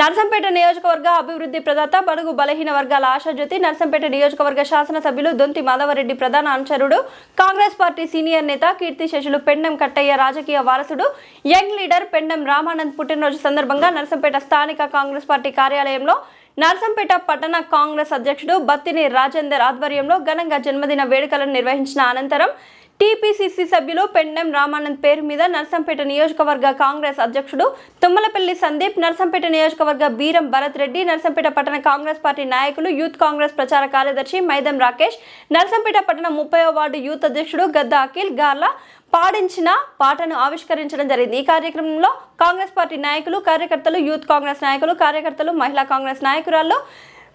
నర్సంపేట నియోజకవర్గ అభివృద్ధి ప్రదాత బడుగు బలహీన వర్గాల ఆశాజ్యోతి నర్సంపేట నియోజకవర్గ శాసనసభ్యులు దొంతి మాధవరెడ్డి ప్రధాన అనుచరుడు కాంగ్రెస్ పార్టీ సీనియర్ నేత కీర్తిశేషులు పెండెం కట్టయ్య రాజకీయ వారసుడు యంగ్ లీడర్ పెండెం రామానంద్ పుట్టినరోజు సందర్భంగా నర్సంపేట స్థానిక కాంగ్రెస్ పార్టీ కార్యాలయంలో నర్సంపేట పట్టణ కాంగ్రెస్ అధ్యక్షుడు బత్తిని రాజేందర్ ఆధ్వర్యంలో ఘనంగా జన్మదిన వేడుకలను నిర్వహించిన అనంతరం టీపీసీసీ సభ్యులు పెండెం రామానంద్ పేరు మీద నర్సంపేట నియోజకవర్గ కాంగ్రెస్ అధ్యక్షుడు తుమ్మలపల్లి సందీప్, నర్సంపేట నియోజకవర్గ బీరం భరత్ రెడ్డి, నర్సంపేట పట్టణ కాంగ్రెస్ పార్టీ నాయకులు యూత్ కాంగ్రెస్ ప్రచార కార్యదర్శి మైదం రాకేష్, నర్సంపేట పట్టణ 30వ వార్డు యూత్ అధ్యక్షుడు గద్ద అఖిల్ గార్ల పాడించిన పాటను ఆవిష్కరించడం జరిగింది. ఈ కార్యక్రమంలో కాంగ్రెస్ పార్టీ నాయకులు, కార్యకర్తలు, యూత్ కాంగ్రెస్ నాయకులు, కార్యకర్తలు, మహిళా కాంగ్రెస్ నాయకురాలు,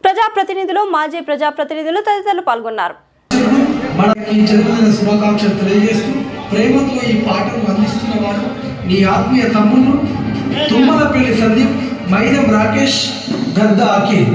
ప్రజాప్రతినిధులు, మాజీ ప్రజాప్రతినిధులు తదితరులు పాల్గొన్నారు. మనకి జన్మదిన శుభాకాంక్షలు తెలియజేస్తూ ప్రేమతో ఈ పాటను అందిస్తున్న వారు నీ ఆత్మీయ తమ్ముడు తుమ్మలపల్లి సందీప్, మైదం రాకేష్, గద్ద అఖిల్.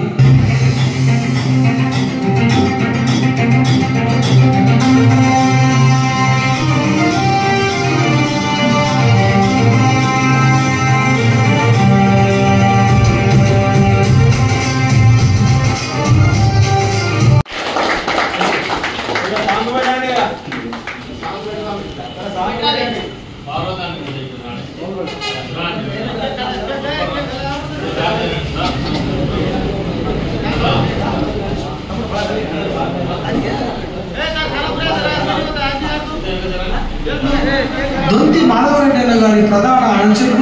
దొంతి మాధవరెడ్డి గారి ప్రధాన అనుచరుడు